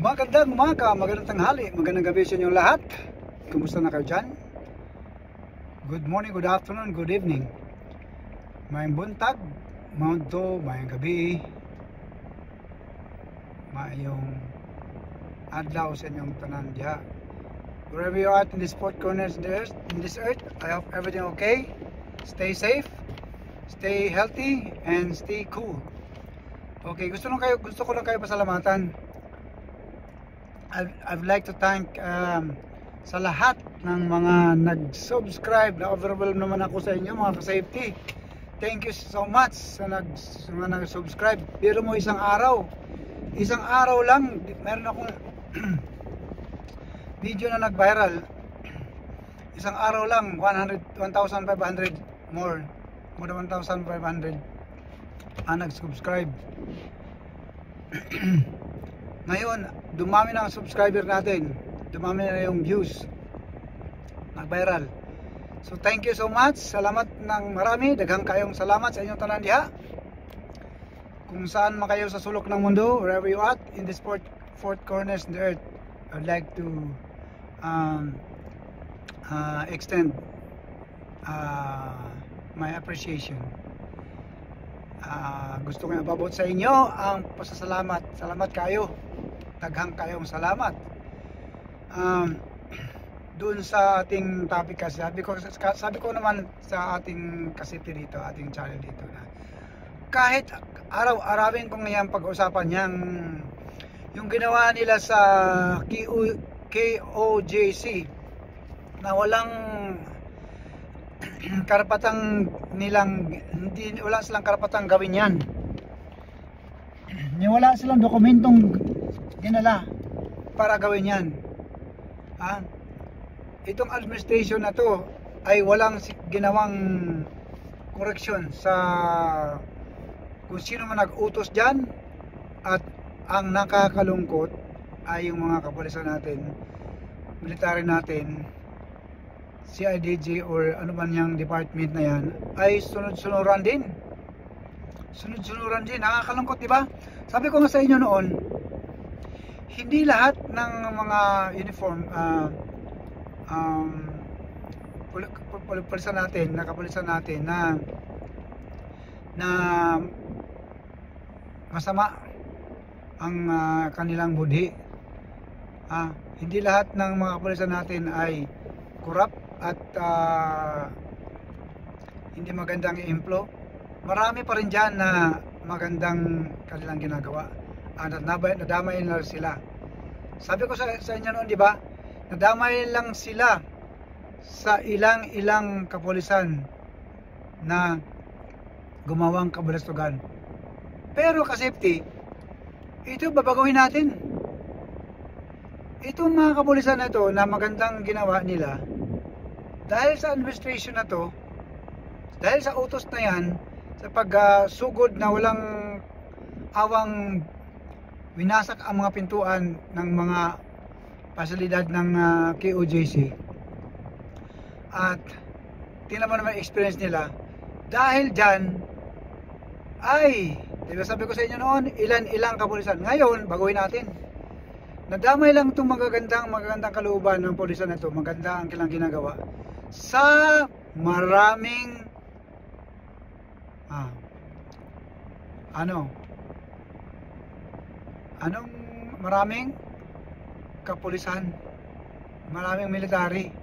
Magandang umaga, magandang tanghali, magandang gabi sa inyong lahat. Kumusta na kayo dyan? Good morning, good afternoon, good evening. Mayang buntag, maunto, mayang gabi, mayong adlaw sa inyong tanan diha. Wherever you are in this four corners in this earth, I hope everything okay. Stay safe, stay healthy, and stay cool. Okay, gusto ko lang kayo pasalamatan. I'd like to thank sa lahat ng mga nag-subscribe. Na-overwhelm naman ako sa inyo mga ka-safety. Thank you so much sa mga nag-subscribe. Pero mo isang araw lang meron akong video na nag-viral. Isang araw lang 1,500 more than 1,500 nag-subscribe. Ngayon, dumami na ang subscriber natin. Dumami na yung views. Nag-viral. So, thank you so much. Salamat ng marami. Daghang kayong salamat sa inyong tanan diha. Kung saan man kayo sa sulok ng mundo, wherever you at, in this four corners in the earth, I'd like to extend my appreciation. Gusto ko iabot sa inyo ang pasasalamat. Salamat kayo. Daghang kayong salamat. Doon sa ating topic kasi sabi ko naman sa ating kasiti dito, ating channel dito na kahit araw-arawin kong ngayon pag-usapan yung ginawa nila sa KOJC na walang karapatang wala silang karapatang gawin yan. Wala silang dokumentong dinala para gawin yan. Itong administration na to ay walang ginawang correction sa kung sino man nag-utos dyan. At ang nakakalungkot ay yung mga kapulisan natin, military natin, CIDG or ano man yung department na yan, ay sunod-sunuran din. Nakakalungkot, diba? Sabi ko nga sa inyo noon, hindi lahat ng mga uniform pulisan natin, nakapulisan natin na masama ang kanilang budhi. Hindi lahat ng mga kapulisan natin ay corrupt at hindi magandang i-emplo. Marami pa rin dyan na magandang kanilang ginagawa. Nadamay lang sila. Sabi ko sa inyo noon, di ba? Nadamay lang sila sa ilang kapulisan na gumawang kabalastugan. Pero ka-safety, ito babaguhin natin. Itong mga kapulisan na ito na magandang ginawa nila, dahil sa administration na to, dahil sa utos na yan, sa pagsugod na walang awang winasak ang mga pintuan ng mga pasilidad ng KOJC, at tingnan mo naman experience nila, dahil dyan ay, diba sabi ko sa inyo noon, ilang kapulisan. Ngayon, baguhin natin. Nadamay lang itong magagandang kalooban ng pulisan na ito, maganda ang kilang ginagawa sa maraming maraming kapulisan, maraming military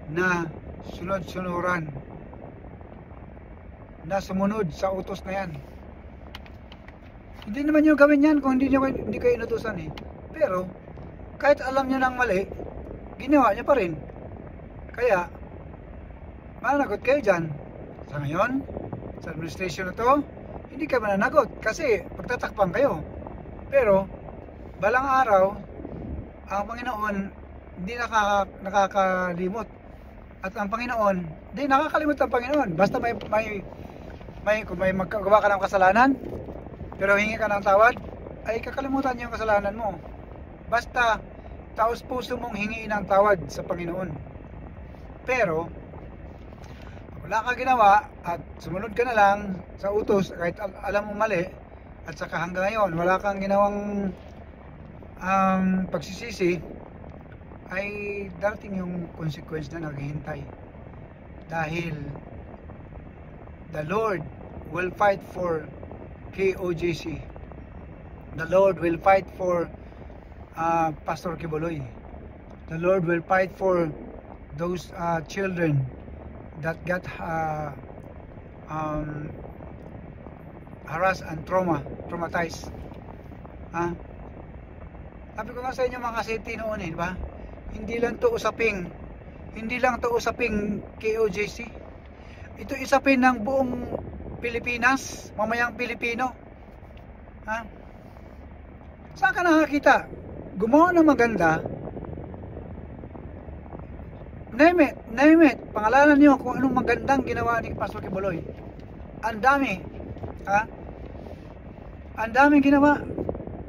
na sunod-sunuran, na sumunod sa utos na yan. Hindi naman nyo gawin yan kung hindi kayo inutusan eh. Pero kahit alam nyo ng mali, ginawa nyo pa rin. Kaya mananagot kayo dyan. Sa ngayon, sa administration na to, hindi kayo mananagot kasi pagtatakpan kayo. Pero balang araw, ang Panginoon hindi nakakalimot. At ang Panginoon, hindi nakakalimot ang Panginoon. Basta kung may magkagawa ka ng kasalanan, pero hingi ka ng tawad, ay kakalimutan niyo yung kasalanan mo. Basta taos puso mong hingiin ng tawad sa Panginoon. Pero wala ka ginawa at sumunod ka na lang sa utos kahit alam mo mali, at saka hanggang ngayon wala kang ginawang ang pagsisisi ay darating yung consequence na naghihintay. Dahil the Lord will fight for KOJC. The Lord will fight for Pastor Kibuloy. The Lord will fight for those children that got harassed and traumatized. Sabi ko nga sa inyo mga kaseti noon di ba? Hindi lang to usaping KOJC. Ito isapin ng buong Pilipinas, mamayang Pilipino. Saan ka nakakita? Gumawa ng maganda. Name it. Pangalanan niyo kung anong magandang ginawa ni Pastor Kibuloy. Ang dami. Ang daming ginawa.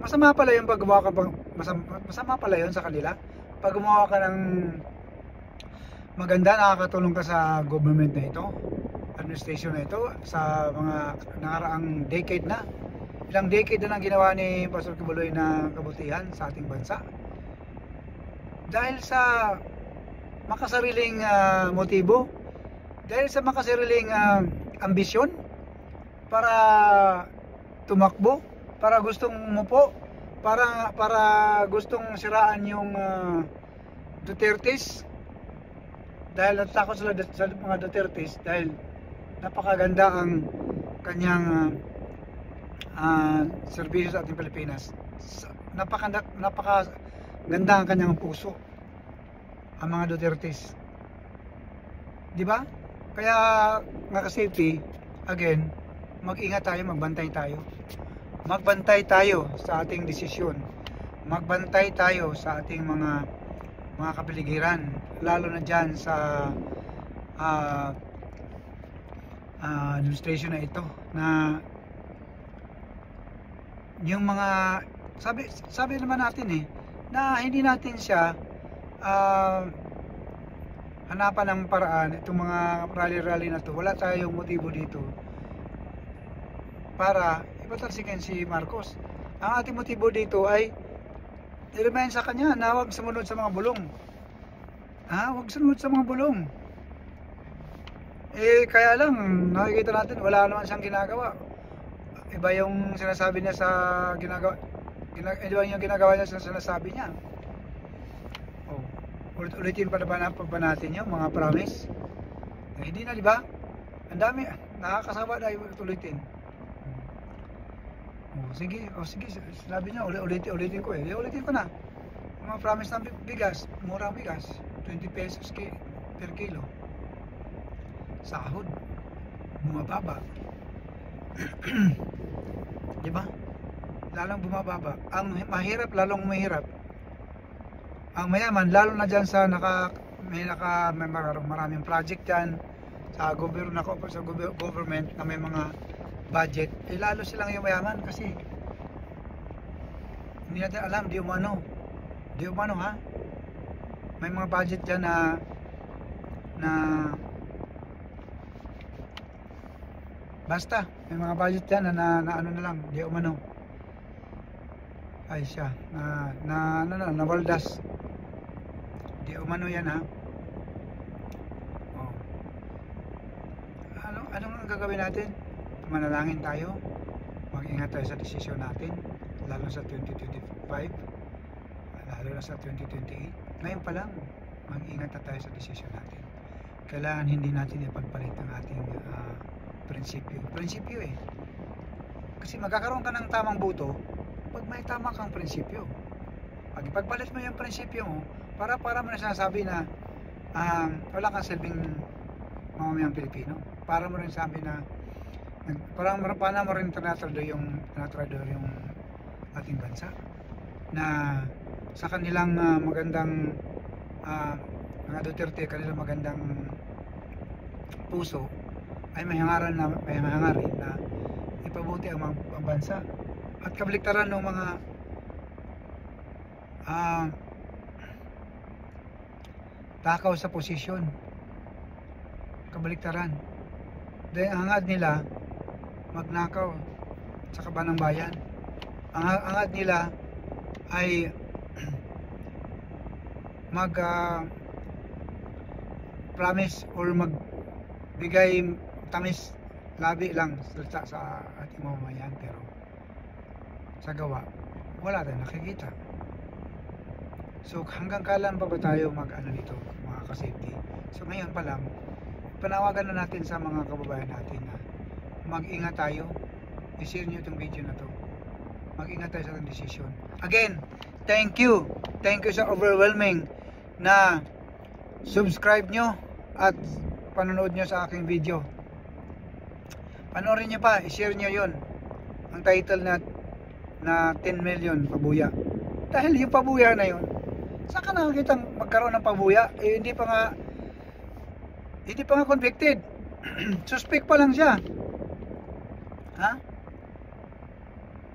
Masama pala yung pag gumawa ka masama pala yun sa kanila. Pag gumawa ka ng maganda, nakakatulong ka sa government na ito, administration na ito, sa mga nakaraang decade na. Ilang decade na ginawa ni Pastor Kibuloy na kabutihan sa ating bansa. Dahil sa makasariling motibo, dahil sa makasariling ambisyon para tumakbo, para gustong mupo, para gustong siraan yung Dutertes, dahil natakot sila sa mga Dutertes dahil napakaganda ang kanyang serbisyo sa ating Pilipinas. Napakaganda ang kanyang puso, ang mga Dutertes, di ba? Kaya mga ka-safety, again, mag-ingat tayo, magbantay tayo sa ating desisyon, magbantay tayo sa ating mga kapaligiran, lalo na dyan sa administration na ito, na yung mga sabi naman natin na hindi natin siya hanapan ng paraan. Itong mga rally na to, wala tayong motibo dito para ipatalsikan si Marcos. Ang ating motibo dito ay i-remind sa kanya na huwag sumunod sa mga bulong. Huwag sumunod sa mga bulong. Kaya lang nakikita natin wala naman siyang ginagawa. Iba yung sinasabi niya sa iba yung ginagawa niya sa sinasabi niya. Ulit-ulitin pa ba natin yung mga promise? Hindi na, di ba? Ang dami, nakakasama na ulit-ulitin. Sige, sabi niya, ulitin ko ulitin ko na. Mga promise ng bigas, murang bigas, 20 pesos per kilo. Sahod, bumababa. Di ba? Lalong bumababa. Ang mahirap, lalong mahirap. Ang mayaman, lalo na dyan sa may maraming project dyan sa government na may mga budget, lalo silang yung mayaman kasi hindi natin alam, di umano may mga budget dyan na basta may mga budget dyan na ano na lang, di umano ay siya na waldas, di umano yan anong gagawin natin? Manalangin tayo, mag-ingat tayo sa desisyon natin, lalo sa 2025, lalo na sa 2028. Ngayon pa lang, mag-ingat na tayo sa desisyon natin. Kailangan hindi natin ipagpalit ang ating prinsipyo kasi magkakaroon ka ng tamang buto pag may tama kang prinsipyo. Pag ipagpalit mo yung prinsipyo mo, para mo na sinasabi na wala kang silbing mamamayang Pilipino, para mo rin sabi na parang paano mo rin tinatrado yung ating bansa, na sa kanilang magandang mga Duterte, kanilang magandang puso ay may hangarin na ipabuti ang bansa, at kabaliktaran ng mga takaw sa posisyon, kabaliktaran. Dahil ang hangad nila magnakaw sa kaban ng bayan. Ang hangad nila ay promise or magbigay tamis labi lang sa ating mamamayan, pero sa gawa wala tayong nakikita. So hanggang kailan pa ba tayo nito mga ka-safety? So ngayon pa lang panawagan na natin sa mga kababayan natin na mag-ingat tayo. I-share nyo itong video na to. Mag-ingat tayo sa ating desisyon. Again, thank you sa overwhelming na subscribe nyo at panonood nyo sa aking video. Panoorin nyo pa, i-share nyo yon. Ang title na 10 million pabuya. Dahil yung pabuya na yon, saan ka nakakitang magkaroon ng pabuya? Hindi pa nga convicted. Suspect pa lang siya. Ha?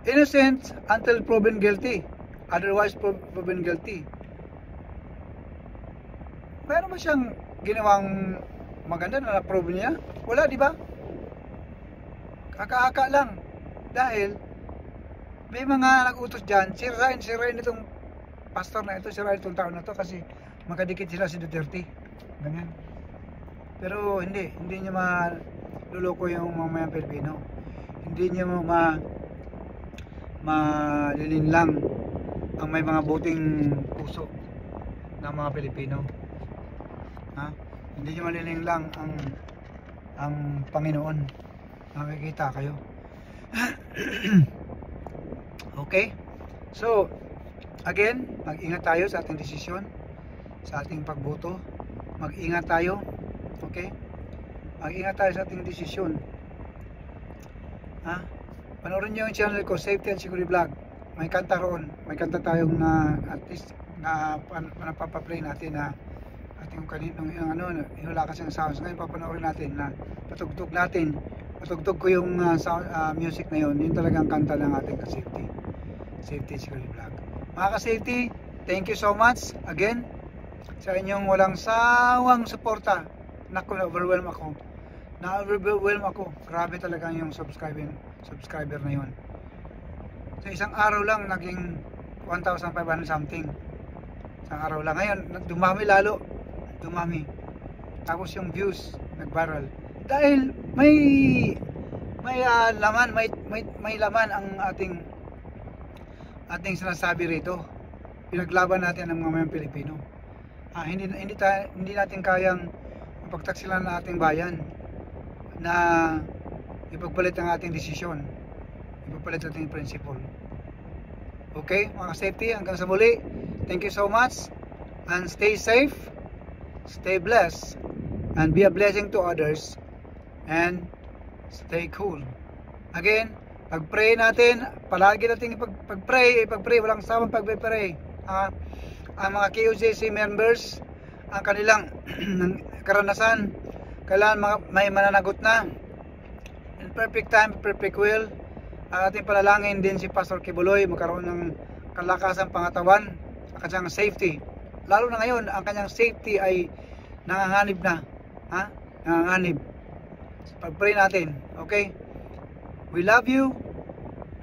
Innocent until proven guilty. Otherwise proven guilty. Mayroon ba siyang ginawang maganda na na-prove niya? Wala, di ba? Kaka-haka lang. Dahil may mga nag-utos dyan, sirain itong pastor na ito, sirain itong tao na ito kasi makadikit sila si Duterte. Ganyan. Pero hindi niya maluloko yung mga Pilipino. Hindi niya malilinlang ang may mga buting puso ng mga Pilipino. Ha? Hindi niya malilinlang ang Panginoon. Nakikita kayo. Okay? So, again, mag-ingat tayo sa ating desisyon, sa ating pagboto. Mag-ingat tayo. Okay? Mag-ingat tayo sa ating desisyon. Ha? Panoorin niyo yung channel ko, Safety and Security Vlog. May kanta roon. May kanta tayong na at least na napapaplay natin na ating kaninong hinulakas yung sounds. Ngayon papanoorin natin na patugtog natin. Patugtog ko yung music na yun. Yun talagang kanta ng ating ka-safety. Safety and Security Vlog. Mga ka-safety, thank you so much again sa inyong walang sawang suporta. Naku, na-overwhelm ako. Grabe talaga yung subscriber na yun. Sa isang araw lang naging 1,500 something. Isang araw lang. Ngayon dumami lalo. Tapos yung views nag-viral. Dahil may laman, may laman ang ating sinasabi rito. Pinaglaban natin ang mga Pilipino. Hindi natin kayang mapagtaksilan ng ating bayan na ipagpalit ang ating desisyon, ipagpalit ang ating principle. Okay, mga safety, hanggang sa muli. Thank you so much and stay safe, stay blessed, and be a blessing to others, and stay cool. Again, pag-pray natin, palagi natin ipag-pray, walang sawang pag-pray. Ang mga KOJC members, ang kanilang karanasan, kailangan may mananagot na. In perfect time, perfect will. Ating panalangin din si Pastor Kibuloy magkaroon ng kalakasan pangatawan, ang kanyang safety. Lalo na ngayon, ang kanyang safety ay nanganganib na. Nanganganib. Pag-pray natin. Okay? We love you.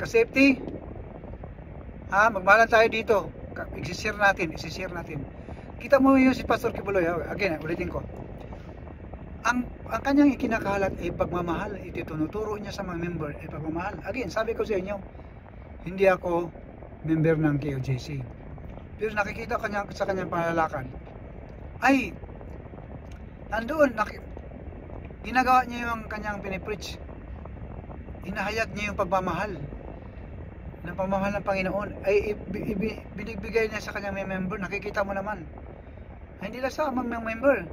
Ka-safety. Magmahalan tayo dito. Isishare natin. Kita mo yun si Pastor Kibuloy. Again, ulitin ko. Ang kanyang ikinakalat ay pagmamahal. Ititunuturo niya sa mga member ay pagmamahal. Again, sabi ko sa inyo, hindi ako member ng KOJC. Pero nakikita sa kanyang panlalakad ay nandoon, ginagawa niya yung kanyang pinipreach. Hinahayag niya yung pagmamahal ng pagmamahal ng Panginoon ay binigbigay niya sa kanyang member. Nakikita mo naman, hindi lang sa mga member,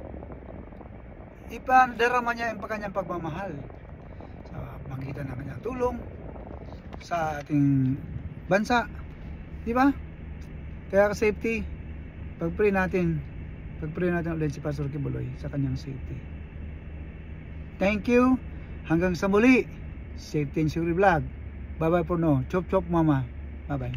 ipadarama niya yung kanyang pagmamahal sa magitan ng kanyang tulong sa ating bansa, di ba? Kaya ka-safety, pag-pray natin ulit si Pastor Kibuloy sa kanyang safety. Thank you, hanggang sa muli. Safety and Security Vlog. Bye bye for now. Chop chop mama. Bye bye.